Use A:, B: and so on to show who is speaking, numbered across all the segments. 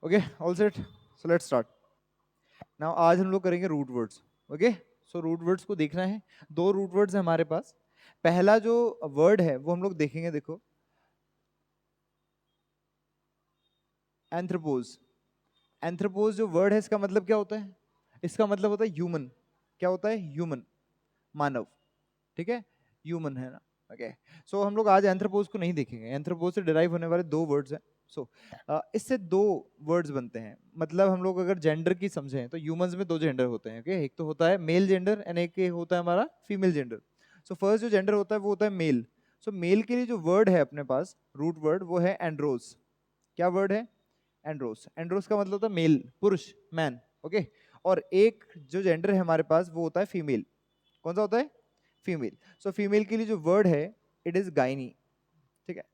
A: Okay, all set, so let's start now. आज हम लोग करेंगे root words. Okay, so root words को देखना है। दो रूट वर्ड्स है हमारे पास। पहला जो वर्ड है वो हम लोग देखेंगे, देखो, एंथ्रोपोज। एंथ्रोपोज जो वर्ड है इसका मतलब क्या होता है? इसका मतलब होता है ह्यूमन। क्या होता है? ह्यूमन, मानव। ठीक है, ह्यूमन है ना। ओके, सो हम लोग आज एंथ्रोपोज को नहीं देखेंगे। एंथ्रोपोज से डिराइव होने वाले दो वर्ड्स हैं। सो इससे दो वर्ड्स बनते हैं। मतलब हम लोग अगर जेंडर की समझें तो ह्यूमंस में दो जेंडर होते हैं। ओके, एक तो होता है मेल जेंडर एंड एक होता है हमारा फीमेल जेंडर। सो फर्स्ट जो जेंडर होता है वो होता है मेल। सो मेल के लिए जो वर्ड है अपने पास, रूट वर्ड, वो है एंड्रोस। क्या वर्ड है? एंड्रोस। एंड्रोस का मतलब होता है मेल, पुरुष, मैन। ओके, और एक जो जेंडर है हमारे पास वो होता है फीमेल। कौन सा होता है? फीमेल। सो फीमेल के लिए जो वर्ड है इट इज गाइनी। ठीक है,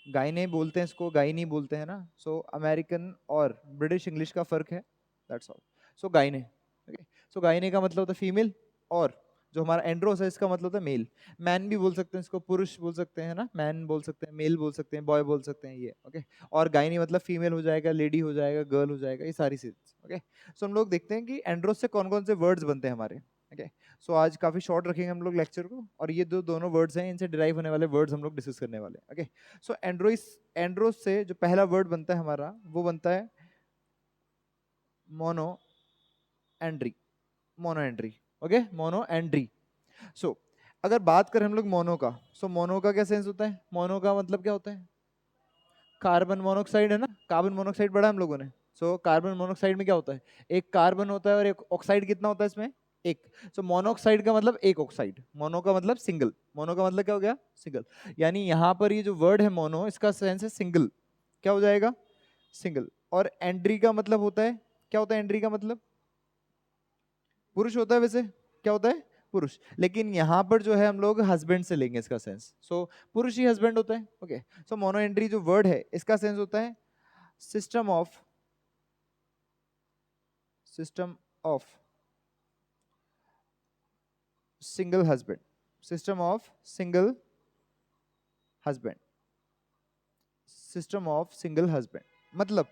A: गाइने बोलते हैं इसको, गाइनी बोलते हैं ना। सो अमेरिकन और ब्रिटिश इंग्लिश का फर्क है, that's all. So Gaine. Okay, सो गाइने का मतलब होता है फीमेल, और जो हमारा एंड्रोस है इसका मतलब होता है मेल। मैन भी बोल सकते हैं इसको, पुरुष बोल सकते हैं ना, मैन बोल सकते हैं, मेल बोल सकते हैं, बॉय बोल सकते हैं, ये। ओके, और गाइनी मतलब फीमेल हो जाएगा, लेडी हो जाएगा, गर्ल हो जाएगा, ये सारी चीज। ओके, सो हम लोग देखते हैं कि एंड्रोस से कौन कौन से वर्ड्स बनते हैं हमारे। ओके, सो आज काफी शॉर्ट रखेंगे हम लोग लेक्चर को, और ये दोनों वर्ड्स हैं, इनसे डिराइव होने वाले वर्ड्स हम लोग डिस्कस करने वाले हैं। ओके, सो एंड्रोइस, एंड्रोस से जो पहला वर्ड बनता है हमारा वो बनता है monandry. Monandry. Okay, monandry. So अगर बात करें हम लोग मोनो का, सो मोनो का क्या सेंस होता है? मोनो का मतलब क्या होता है? कार्बन मोनोऑक्साइड है ना, कार्बन मोनोऑक्साइड पढ़ा हम लोगों ने। सो कार्बन मोनोऑक्साइड में क्या होता है? एक कार्बन होता है और एक ऑक्साइड कितना होता है इसमें? एक। सो मोनोऑक्साइड का मतलब एक ऑक्साइड, मोनो का मतलब सिंगल। मोनो का मतलब क्या हो गया? सिंगल। यानी यहाँ पर ये जो वर्ड है मोनो, इसका सेंस है सिंगल। क्या हो जाएगा? सिंगल। और एंड्री का मतलब होता है, क्या होता है एंड्री का मतलब? पुरुष होता है वैसे। क्या होता है? पुरुष। लेकिन यहाँ पर जो है हम लोग हस्बैंड से लेंगे इसका सेंस। सो पुरुष ही हस्बैंड होता है। ओके, सो मोनो एंड्री जो वर्ड है इसका सेंस होता है system of, system of single husband. System of single husband. System of single husband मतलब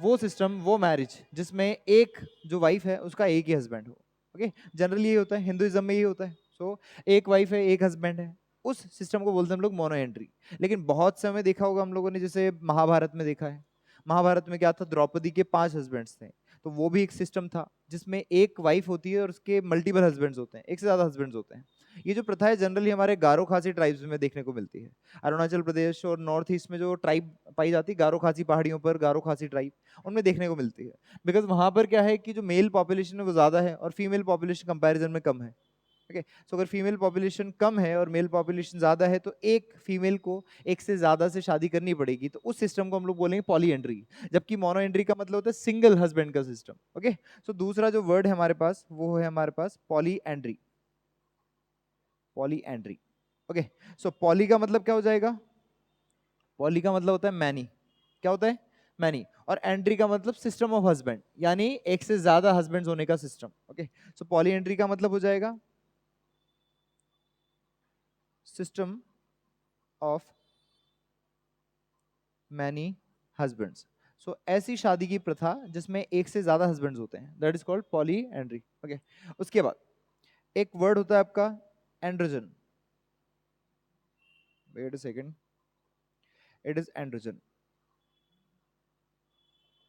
A: वो सिस्टम, वो मैरिज जिसमें एक जो वाइफ है उसका एक ही हस्बैंड हो। ओके, जनरली ये होता है, हिंदुइज्म में ये होता है। सो एक वाइफ है, एक हस्बैंड है, उस सिस्टम को बोलते हैं हम लोग मोनो एंट्री। लेकिन बहुत समय देखा होगा हम लोगों ने, जैसे महाभारत में देखा है। महाभारत में क्या था? द्रौपदी के 5 हस्बैंड्स थे। तो वो भी एक सिस्टम था जिसमें एक वाइफ होती है और उसके मल्टीपल हस्बैंड्स होते हैं, एक से ज्यादा हस्बैंड्स होते हैं। ये जो प्रथा है जनरली हमारे गारो खासी ट्राइब्स में देखने को मिलती है। अरुणाचल प्रदेश और नॉर्थ ईस्ट में जो ट्राइब पाई जाती है, गारो खासी पहाड़ियों पर, गारो खासी ट्राइब, उनमें देखने को मिलती है। बिकॉज वहां पर क्या है कि जो मेल पॉपुलेशन है वो ज्यादा है और फीमेल पॉपुलेशन कंपैरिजन में कम है। ओके, सो अगर फीमेल पॉपुलेशन कम है और मेल पॉपुलेशन ज्यादा है तो एक फीमेल को एक से ज्यादा से शादी करनी पड़ेगी, तो उस सिस्टम को हम लोग बोलेंगे पॉली एंट्री। जबकि मोनो एंट्री का मतलब होता है सिंगल हस्बैंड का सिस्टम। ओके, सो दूसरा जो वर्ड है हमारे पास वो है हमारे पास polyandry. Polyandry. Okay, so poly का मतलब क्या हो जाएगा? पॉली का मतलब होता है मैनी। क्या होता है? मैनी। और एंट्री का मतलब सिस्टम ऑफ हस्बैंड, यानी एक से ज्यादा हस्बैंड होने का system. Okay, so poly entry का मतलब हो जाएगा सिस्टम ऑफ मैनी हस्बैंड्स। सो ऐसी शादी की प्रथा जिसमें एक से ज्यादा हस्बैंड्स होते हैं, that is called polyandry. Okay, उसके बाद एक वर्ड होता है आपका androgen. Wait a second, it is androgen.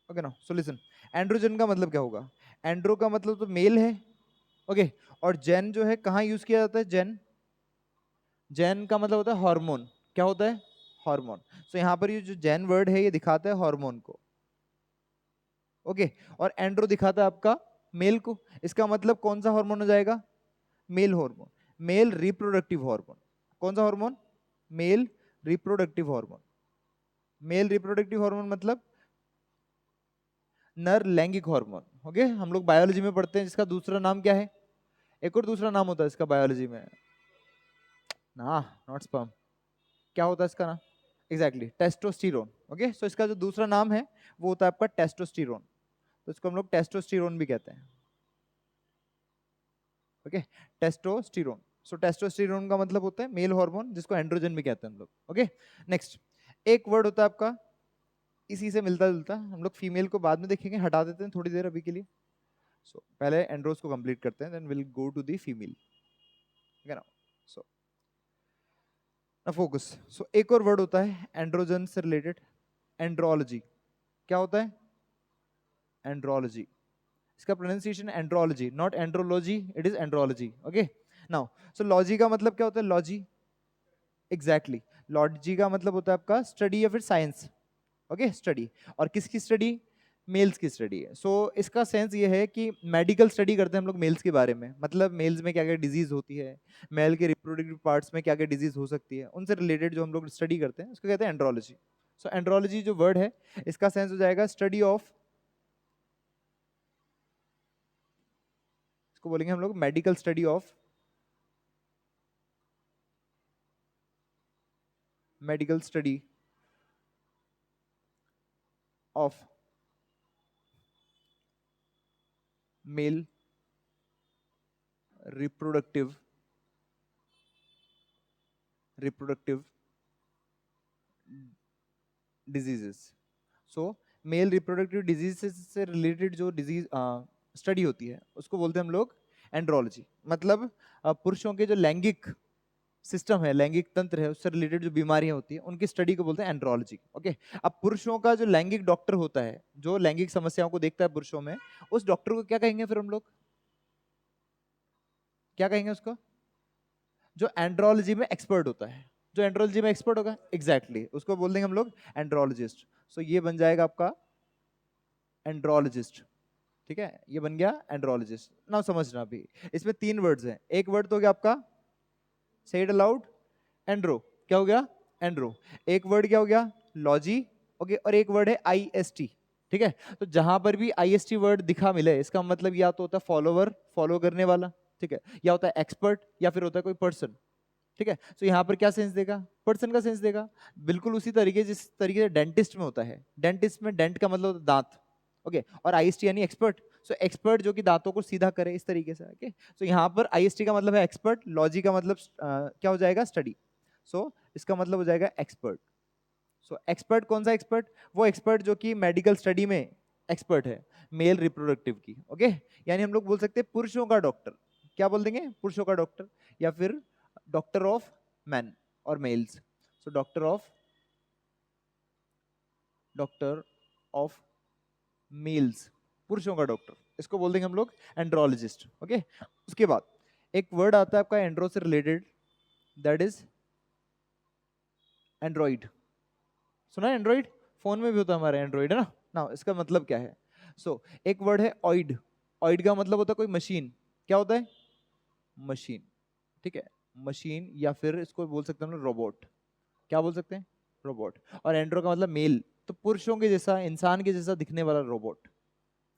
A: Okay ना, सो लिसन, एंड्रोजन का मतलब क्या होगा? एंड्रो का मतलब तो मेल है। ओके, और जेन जो है कहाँ यूज किया जाता है? जेन, जेन का मतलब होता है हार्मोन। क्या होता है? हार्मोन। सो यहाँ पर ये जो जेन वर्ड है ये दिखाता है हार्मोन को। ओके, और एंड्रो दिखाता है आपका मेल को। इसका मतलब कौन सा हार्मोन हो जाएगा? Male hormone, male reproductive hormone. कौन सा hormone? Male reproductive hormone. Male reproductive hormone मतलब नर लैंगिक हार्मोन। ओके, हम लोग बायोलॉजी में पढ़ते हैं जिसका दूसरा नाम क्या है? एक और दूसरा नाम होता है इसका बायोलॉजी में ना, नॉट स्पर्म। क्या होता है इसका नाम? Exactly, testosterone. ओके, सो इसका जो दूसरा नाम है वो होता है आपका टेस्टोस्टिरोन। तो इसको हम लोग टेस्टोस्टिरोन भी कहते हैं। Okay, testosterone. सो टेस्टोस्टिरोन का मतलब होता है मेल हार्मोन, जिसको एंड्रोजन भी कहते हैं हम लोग। ओके, नेक्स्ट एक वर्ड होता है आपका इसी से मिलता जुलता। हम लोग फीमेल को बाद में देखेंगे, हटा देते हैं थोड़ी देर अभी के लिए। सो पहले एंड्रोस को कंप्लीट करते हैं, then will go to the female, ठीक है ना। So focus. सो एक और वर्ड होता है एंड्रोजन से रिलेटेड, एंड्रोलॉजी। क्या होता है? एंड्रोलॉजी। इसका pronunciation andrology, not andrology, it is andrology. Okay now, so logy का मतलब क्या होता है? Logy, exactly. लॉजी का मतलब होता है आपका स्टडी या फिर साइंस। Okay study. और किसकी स्टडी? मेल्स की स्टडी है। सो इसका सेंस ये है कि मेडिकल स्टडी करते हैं हम लोग मेल्स के बारे में, मतलब मेल्स में क्या क्या डिजीज होती है, मेल के रिप्रोडक्टिव पार्ट्स में क्या क्या डिजीज हो सकती है, उनसे रिलेटेड जो हम लोग स्टडी करते हैं उसको कहते हैं एंड्रोलॉजी। सो एंड्रोलॉजी जो वर्ड है इसका सेंस हो जाएगा स्टडी ऑफ, इसको बोलेंगे हम लोग medical study of, medical study of male reproductive reproductive diseases. So male reproductive disease से रिलेटेड जो डिजीज स्टडी होती है उसको बोलते हैं हम लोग एंड्रोलॉजी। मतलब पुरुषों के जो लैंगिक सिस्टम है, लैंगिक तंत्र है, उससे रिलेटेड जो बीमारियां होती है उनकी स्टडी को बोलते हैं एंड्रोलॉजी। ओके, अब पुरुषों का जो लैंगिक डॉक्टर होता है, जो लैंगिक समस्याओं को देखता है पुरुषों में, उस डॉक्टर को क्या कहेंगे फिर हम लोग? क्या कहेंगे उसको? जो एंड्रोलॉजी में एक्सपर्ट होता है, जो एंड्रोलॉजी में एक्सपर्ट होगा, एग्जैक्टली उसको बोल देंगे हम लोग एंड्रोलॉजिस्ट। सो ये बन जाएगा आपका एंड्रोलॉजिस्ट, ठीक है, ये बन गया एंड्रोलॉजिस्ट। ना समझना अभी, इसमें तीन वर्ड्स हैं। एक वर्ड तो हो गया आपका, से इट अलाउड, एंड्रो। क्या हो गया? एंड्रो। एक वर्ड क्या हो गया? लॉजी। ओके, और एक वर्ड है आईएसटी। ठीक है, तो जहां पर भी आईएसटी वर्ड दिखा मिले, इसका मतलब या तो होता है फॉलोवर, फॉलो करने वाला, ठीक है, या होता है एक्सपर्ट, या फिर होता है कोई पर्सन। ठीक है, तो यहाँ पर क्या सेंस देगा? पर्सन का सेंस देगा। बिल्कुल उसी तरीके जिस तरीके से डेंटिस्ट में होता है, डेंटिस्ट में डेंट का मतलब होता है दांत, ओके, और आईएसटी यानी एक्सपर्ट। सो एक्सपर्ट जो कि दांतों को सीधा करे, इस तरीके से। ओके, सो यहाँ पर आईएसटी का मतलब है एक्सपर्ट, लॉजी का मतलब क्या हो जाएगा? स्टडी। सो इसका मतलब हो जाएगा एक्सपर्ट। सो एक्सपर्ट कौन सा एक्सपर्ट? वो एक्सपर्ट जो कि मेडिकल स्टडी में एक्सपर्ट है, मेल रिप्रोडक्टिव की। ओके, यानी हम लोग बोल सकते हैं पुरुषों का डॉक्टर। क्या बोल देंगे? पुरुषों का डॉक्टर, या फिर डॉक्टर ऑफ मैन और males. So doctor of males, पुरुषों का डॉक्टर, इसको बोल देंगे हम लोग एंड्रोलॉजिस्ट। ओके, उसके बाद एक वर्ड आता है आपका एंड्रो से रिलेटेड, दैट इज एंड्रॉइड। सुना है एंड्रॉइड? फोन में भी होता है हमारे एंड्रॉइड, है ना। ना इसका मतलब क्या है? एक वर्ड है ऑइड। ऑइड का मतलब होता है कोई मशीन। क्या होता है? मशीन, ठीक है, मशीन, या फिर इसको बोल सकते हैं हम रोबोट। क्या बोल सकते हैं? रोबोट। और एंड्रो का मतलब मेल, तो पुरुषों के जैसा, इंसान के जैसा दिखने वाला रोबोट।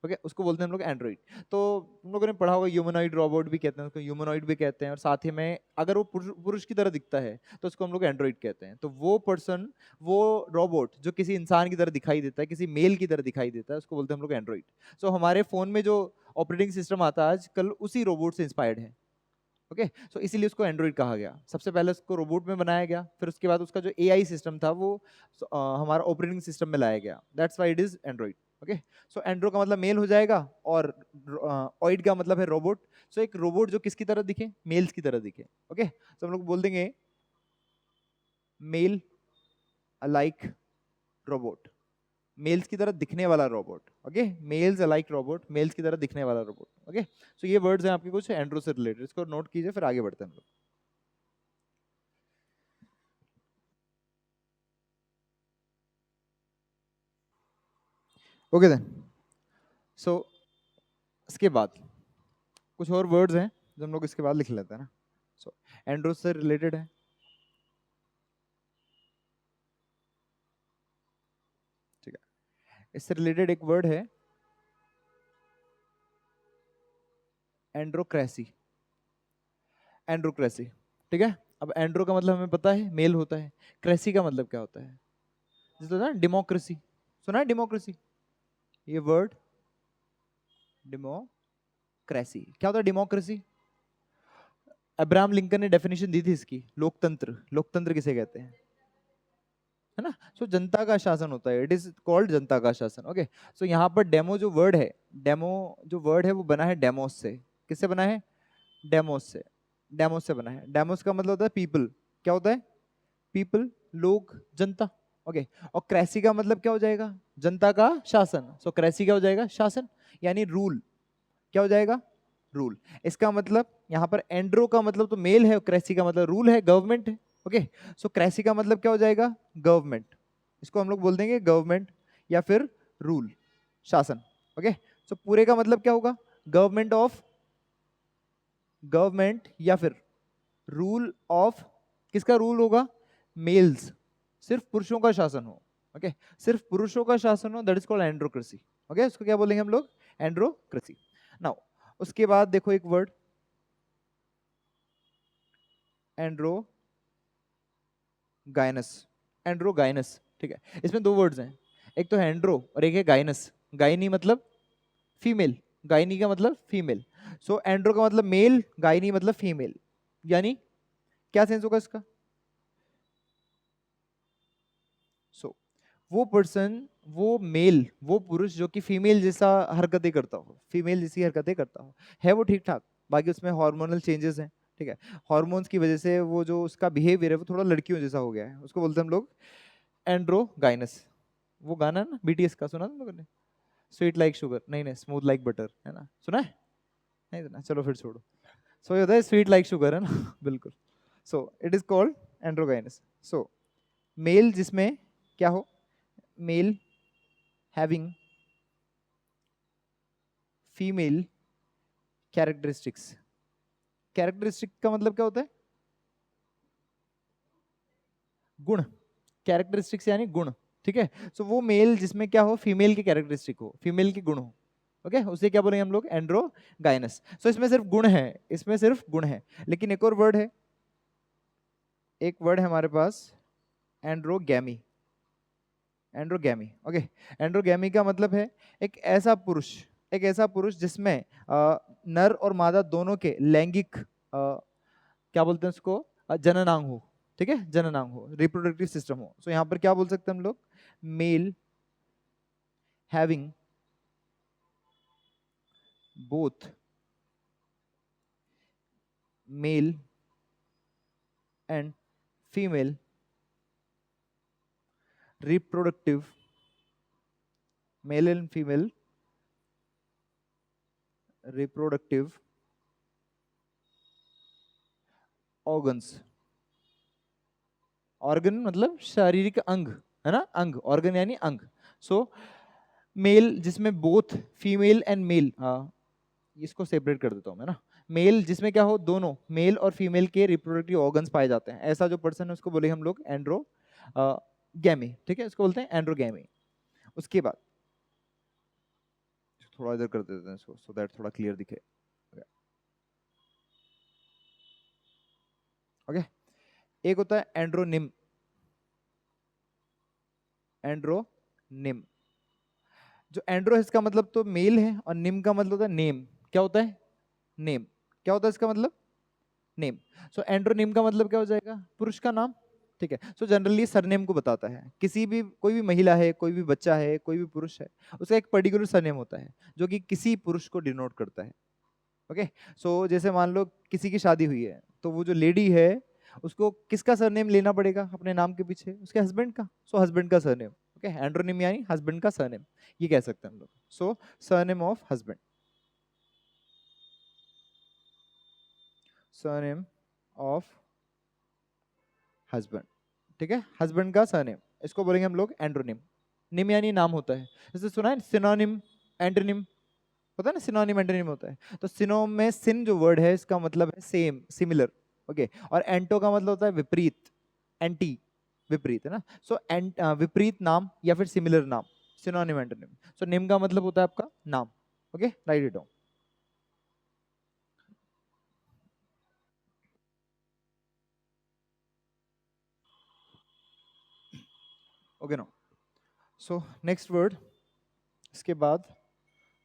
A: ओके, उसको बोलते हैं हम लोग एंड्रॉइड। तो तुम लोगों ने पढ़ा होगा ह्यूमनॉइड रोबोट भी कहते हैं उसको, ह्यूमनॉइड भी कहते हैं, और साथ ही में अगर वो पुरुष की तरह दिखता है तो उसको हम लोग एंड्रॉइड कहते हैं। तो वो पर्सन, वो रोबोट जो किसी इंसान की तरह दिखाई देता है, किसी मेल की तरह दिखाई देता है, उसको बोलते हैं हम लोग एंड्रॉइड। सो हमारे फोन में जो ऑपरेटिंग सिस्टम आता है आजकल, उसी रोबोट से इंस्पायर्ड है। ओके, सो इसीलिए उसको एंड्रॉइड कहा गया। सबसे पहले उसको रोबोट में बनाया गया, फिर उसके बाद उसका जो एआई सिस्टम था वो हमारा ऑपरेटिंग सिस्टम में लाया गया। That's why it is android. Okay, so andro का मतलब मेल हो जाएगा, और ऑइड का मतलब है रोबोट। सो एक रोबोट जो किसकी तरह दिखे? मेल्स की तरह दिखे। ओके, तो हम लोग बोल देंगे मेल अलाइक रोबोट, मेल्स की तरह दिखने वाला robot. Okay, males alike robot, males की तरह दिखने वाला रोबोट। ओके, सो ये वर्ड्स हैं आपके कुछ एंड्रो से रिलेटेड, इसको नोट कीजिए, फिर आगे बढ़ते हैं हम लोग। ओके देन, सो इसके बाद कुछ और वर्ड्स हैं जो हम लोग इसके बाद लिख लेते हैं ना। सो एंड्रो से रिलेटेड है, ठीक है, इससे रिलेटेड एक वर्ड है एंड्रोक्रेसी। एंड्रोक्रेसी, ठीक है। अब एंड्रो का मतलब हमें पता है मेल होता है, क्रेसी का मतलब क्या होता है? जैसे होता है डेमोक्रेसी, सुना है डेमोक्रेसी? ये वर्ड डेमोक्रेसी, क्या होता है डेमोक्रेसी? अब्राहम लिंकन ने डेफिनेशन दी थी इसकी, लोकतंत्र। लोकतंत्र किसे कहते हैं? है ना। सो जनता का शासन होता है, इट इज कॉल्ड जनता का शासन। ओके, सो यहाँ पर डेमो जो वर्ड है, डेमो जो वर्ड है वो बना है डेमोस से। किससे बना है? डेमोस से। डेमोस से बना है। डेमोस का मतलब होता है पीपल। क्या होता है? पीपल, लोग, जनता। ओके, और क्रेसी का मतलब क्या हो जाएगा? जनता का शासन। सो क्रेसी क्या हो जाएगा? शासन, यानी रूल। क्या हो जाएगा? रूल। इसका मतलब यहाँ पर एंड्रो का मतलब तो मेल है, क्रेसी का मतलब रूल है, गवर्नमेंट है। ओके, सो क्रेसी का मतलब क्या हो जाएगा? गवर्नमेंट। इसको हम लोग बोल देंगे गवर्नमेंट या फिर रूल, शासन। ओके, सो पूरे का मतलब क्या होगा? गवर्नमेंट ऑफ, गवर्नमेंट या फिर रूल ऑफ। किसका रूल होगा? मेल्स, सिर्फ पुरुषों का शासन हो। ओके, सिर्फ पुरुषों का शासन हो, दैट इज कॉल्ड एंड्रोक्रेसी। ओके, इसको क्या बोलेंगे हम लोग? एंड्रोक्रेसी। नाउ उसके बाद देखो एक वर्ड, एंड्रो गायनस। एंड्रो गायनस, ठीक है। इसमें दो वर्ड्स हैं, एक तो है एंड्रो और एक है गायनस। गायनी मतलब फीमेल, गायनी का मतलब फीमेल। सो एंड्रो का मतलब मेल, गायनी मतलब फीमेल। यानी क्या सेंस होगा इसका? सो वो पर्सन, वो मेल, वो पुरुष जो कि फीमेल जैसा हरकतें करता हो, फीमेल जैसी हरकतें करता हो, है वो ठीक ठाक, बाकी उसमें हार्मोनल चेंजेस हैं, ठीक है। हार्मोन्स की वजह से वो जो उसका बिहेवियर है वो थोड़ा लड़कियों जैसा हो गया है, उसको बोलते हैं हम लोग एंड्रोगाइनस। वो गाना ना बीटीएस का, सुना तुम लोगों ने? स्वीट लाइक शुगर, नहीं नहीं, स्मूथ लाइक बटर, है ना? सुना है? नहीं सुना, चलो फिर छोड़ो। सो ये होता है स्वीट लाइक शुगर, है ना? बिल्कुल। So it is called androgynous. So male जिसमें क्या हो? Male having female characteristics. Characteristic का मतलब क्या होता है? गुण। कैरेक्टरिस्टिक्स यानी गुण, ठीक है। सो वो मेल जिसमें क्या हो? फीमेल की कैरेक्टरिस्टिक हो, फीमेल के गुण हो। ओके, उसे क्या बोलेंगे हम लोग? एंड्रोगाइनस। सो इसमें सिर्फ गुण है, इसमें सिर्फ गुण है। लेकिन एक और वर्ड है, एक वर्ड है हमारे पास, एंड्रोगैमी। एंड्रोगैमी, ओके। एंड्रोगैमी का मतलब है एक ऐसा पुरुष, एक ऐसा पुरुष जिसमें नर और मादा दोनों के लैंगिक क्या बोलते हैं उसको? जननांग हो, ठीक है, जननांग हो, रिप्रोडक्टिव सिस्टम हो। सो यहाँ पर क्या बोल सकते हैं हम लोग? Male having both male and female reproductive, male and female reproductive organs. Organ मतलब शारीरिक अंग, है ना? अंग, ऑर्गन यानी अंग। सो मेल जिसमें बोथ फीमेल एंड मेल, इसको सेपरेट कर देता हूं मैं ना। मेल जिसमें क्या हो? दोनों मेल और फीमेल के रिप्रोडक्टिव ऑर्गन्स पाए जाते हैं, ऐसा जो पर्सन है उसको बोलेंगे हम लोग एंड्रो गैमी, ठीक है, इसको बोलते हैं एंड्रोगैमी। उसके बाद थोड़ा इधर कर देते हैं इसको, सो दैट थोड़ा क्लियर दिखे। ओके, एक होता है एंड्रोनिम। एंड्रोनिम, जो एंड्रो है इसका मतलब तो मेल है, और निम का मतलब होता है नेम। क्या होता है? नेम। क्या होता है इसका मतलब? नेम। सो एंड्रोनिम का मतलब क्या हो जाएगा? पुरुष का नाम, ठीक है। सो जनरली सरनेम को बताता है, किसी भी, कोई भी महिला है, कोई भी बच्चा है, कोई भी पुरुष है, उसका एक पर्टिकुलर सरनेम होता है जो कि किसी पुरुष को डिनोट करता है। ओके, सो जैसे मान लो किसी की शादी हुई है, तो वो जो लेडी है उसको किसका सरनेम लेना पड़ेगा अपने नाम के पीछे? उसके हस्बैंड का। सो हस्बैंड का सरनेम। ओके, एंड्रोनिम यानी हस्बैंड का सरनेम, ये कह सकते हैं हम लोग। So surname of husband, surname of husband, ठीक है, हस्बैंड का सरनेम, इसको बोलेंगे हम लोग एंड्रोनिम। निम यानी नाम होता है, जैसे सुना है सिनोनिम, एंटोनिम, होता है ना, सिनोनिम एंटोनिम होता है। तो सिनोम में सिन जो वर्ड है इसका मतलब है सेम, सिमिलर। ओके, और एंटो का मतलब होता है विपरीत, एंटी, विपरीत, है ना। सो विपरीत नाम या फिर सिमिलर नाम, सिनोनिम एंटोनिम। सो निम का मतलब होता है आपका नाम। Okay, right it down. Okay no, so next word, इसके बाद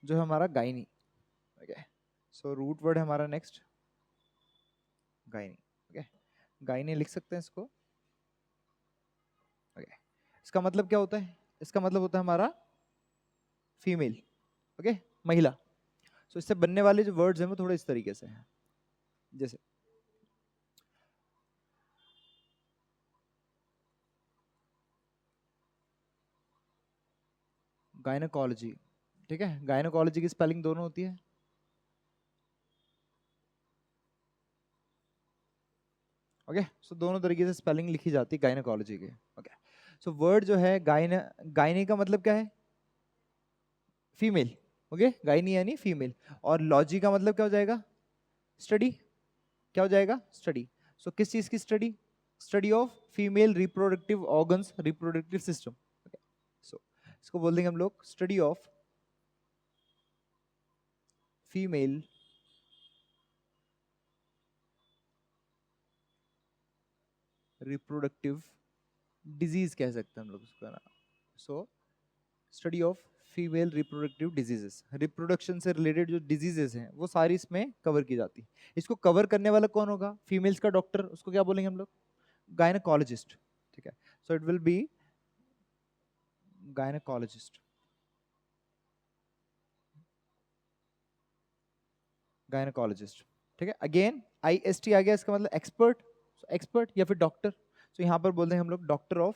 A: जो है हमारा गायनी। ओके, सो रूट वर्ड है हमारा नेक्स्ट गायनी। ओके, गायनी लिख सकते हैं इसको। ओके, इसका मतलब क्या होता है? इसका मतलब होता है हमारा फीमेल, ओके, महिला। सो इससे बनने वाले जो वर्ड्स हैं वो थोड़े इस तरीके से हैं, जैसे गायनोकोलॉजी, ठीक है, गायनोकोलॉजी की स्पेलिंग दोनों होती है, ओके, सो दोनों तरीके से स्पेलिंग लिखी जाती है गायनोकोलॉजी के, ओके। सो वर्ड जो है गायन, गायनी का मतलब क्या है? फीमेल, ओके, गायनी यानी फीमेल। और लॉजी का मतलब क्या हो जाएगा? स्टडी, क्या हो जाएगा? स्टडी। सो किस चीज की study? Study of female reproductive organs, reproductive system, okay. So इसको बोल देंगे हम लोग study of female reproductive disease कह सकते हैं हम लोग उसका ना। So study of female reproductive diseases, reproduction से रिलेटेड जो डिजीजेस हैं वो सारी इसमें कवर की जाती है। इसको कवर करने वाला कौन होगा? फीमेल्स का डॉक्टर, उसको क्या बोलेंगे हम लोग? गायनोकोलॉजिस्ट, ठीक है। So it will be gynaecologist, gynaecologist, ठीक है। अगेन IST आ गया, इसका मतलब एक्सपर्ट, एक्सपर्ट या फिर डॉक्टर। तो यहां पर बोल देंगे हम लोग doctor of,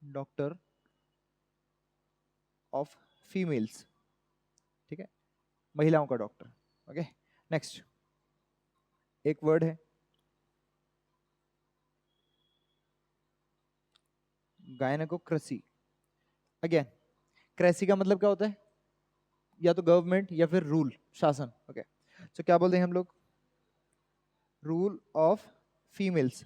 A: doctor of females, ठीक है, महिलाओं का डॉक्टर, ओके। नेक्स्ट एक वर्ड है गायनकोक्रेसी। अगेन क्रेसी का मतलब क्या होता है? या तो गवर्नमेंट या फिर रूल, शासन, ओके। सो क्या बोलते हैं हम लोग? रूल ऑफ फीमेल्स,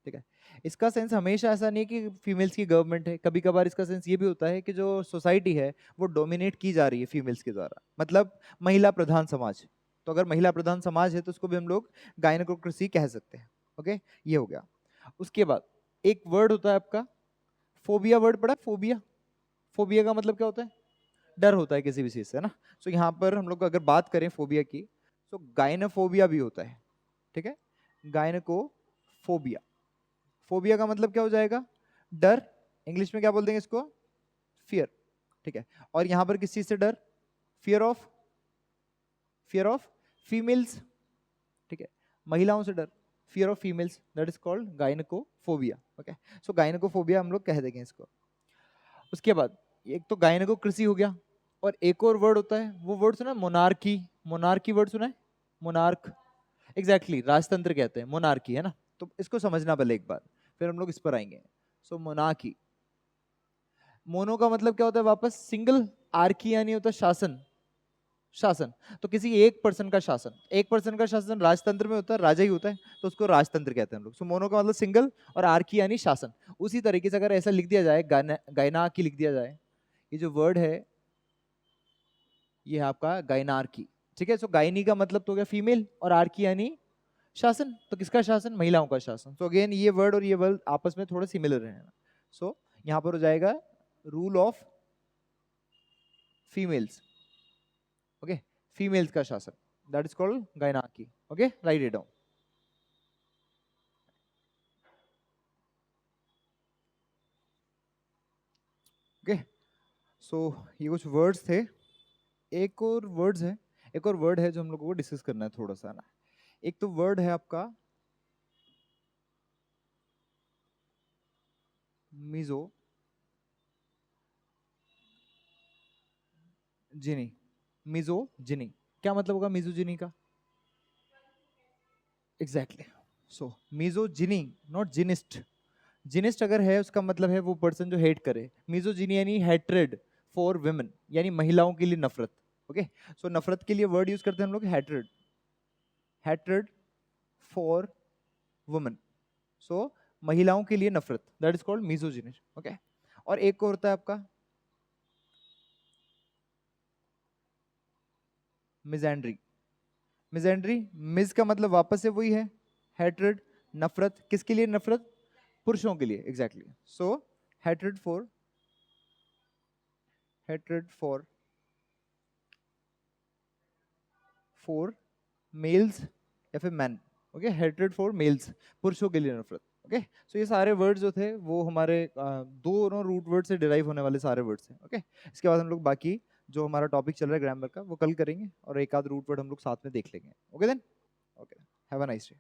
A: ठीक है। इसका सेंस हमेशा ऐसा नहीं कि फीमेल्स की गवर्नमेंट है, कभी कभार इसका सेंस ये भी होता है कि जो सोसाइटी है वो डोमिनेट की जा रही है फीमेल्स के द्वारा, मतलब महिला प्रधान समाज। तो अगर महिला प्रधान समाज है तो उसको भी हम लोग गायनकोक्रेसी कह सकते हैं, ओके। ये हो गया। उसके बाद एक वर्ड होता है आपका फोबिया, वर्ड पड़ा फोबिया। फोबिया का मतलब क्या होता है? डर होता है किसी भी चीज से, है ना। सो यहाँ पर हम लोग अगर बात करें फोबिया की, तो गायनोफोबिया भी होता है, ठीक है, गायनकोफोबिया। फोबिया का मतलब क्या हो जाएगा? डर, इंग्लिश में क्या बोल देंगे इसको? फियर, ठीक है। और यहां पर किस चीज से डर? Fear of, fear of females, ठीक है, महिलाओं से डर, fear of females, that is called gynaecophobia, okay. So gynaecophobia हम लोग कह देंगे इसको। उसके बाद एक तो गायनकोक्रेसी हो गया, और एक और वर्ड होता है, वो वर्ड सुना है? मोनार्की, मोनार्की वर्ड सुना है? मोनार्क, एग्जैक्टली राजतंत्र कहते हैं मोनार्की, है ना। तो इसको समझना पहले एक बार, फिर हम लोग इस पर आएंगे। सो मोनार्की, मोनो का मतलब क्या होता है? वापस सिंगल, आर्की यानी होता है शासन, शासन। तो किसी एक पर्सन का शासन, एक पर्सन का शासन राजतंत्र में होता है, राजा ही होता है, तो उसको राजतंत्र कहते हैं हम लोग। सो मोनो का मतलब सिंगल, और आर्की यानी शासन। उसी तरीके से अगर ऐसा लिख दिया जाए, गायनार्की लिख दिया जाए, ये जो वर्ड है ये है आपका गायनार्की, ठीक है। सो गायनी का मतलब तो हो गया फीमेल, और आर्की यानी शासन। तो किसका शासन? महिलाओं का शासन। तो अगेन ये वर्ड और ये वर्ड आपस में थोड़े सिमिलर हैं। सो यहाँ पर हो जाएगा rule of females, okay, females का शासन, that is called gynarchy, okay, right it down. Okay, so ये कुछ वर्ड्स थे। एक और वर्ड्स है, एक और वर्ड है जो हम लोगों को डिस्कस करना है थोड़ा सा ना। एक तो वर्ड है आपका मिजो जिनी, मिजो जिनी, क्या मतलब होगा मिजोजिनी का? Exactly, so मिजोजिनी, not जिनिस्ट। जिनिस्ट अगर है उसका मतलब है वो पर्सन जो हेट करे, मिजोजिनी यानी हेट्रेड फॉर वुमेन, यानी महिलाओं के लिए नफरत, ओके। सो नफरत के लिए वर्ड यूज करते हैं हम लोग हेट्रेड, हेट्रेड फॉर वुमेन, सो महिलाओं के लिए नफरत, दैट इज कॉल्ड मिजोजिनी, ओके। और एक और होता है आपका मिजेंड्री, मिजेंड्री, मिज का मतलब वापस से वही है, हेट्रेड, नफरत, किसके लिए नफरत? पुरुषों के लिए, exactly. So hatred for, hatred for, for mails या फिर man, okay, hatred for mails, पुरुषों के लिए नफरत, ओके सो ये सारे वर्ड्स जो थे वो हमारे दोनों रूट वर्ड से डिराइव होने वाले सारे वर्ड्स हैं। ओके इसके बाद हम लोग बाकी जो हमारा टॉपिक चल रहा है ग्रामर का वो कल करेंगे और एक आध रूट वर्ड हम लोग साथ में देख लेंगे। Okay then, okay, have a nice day.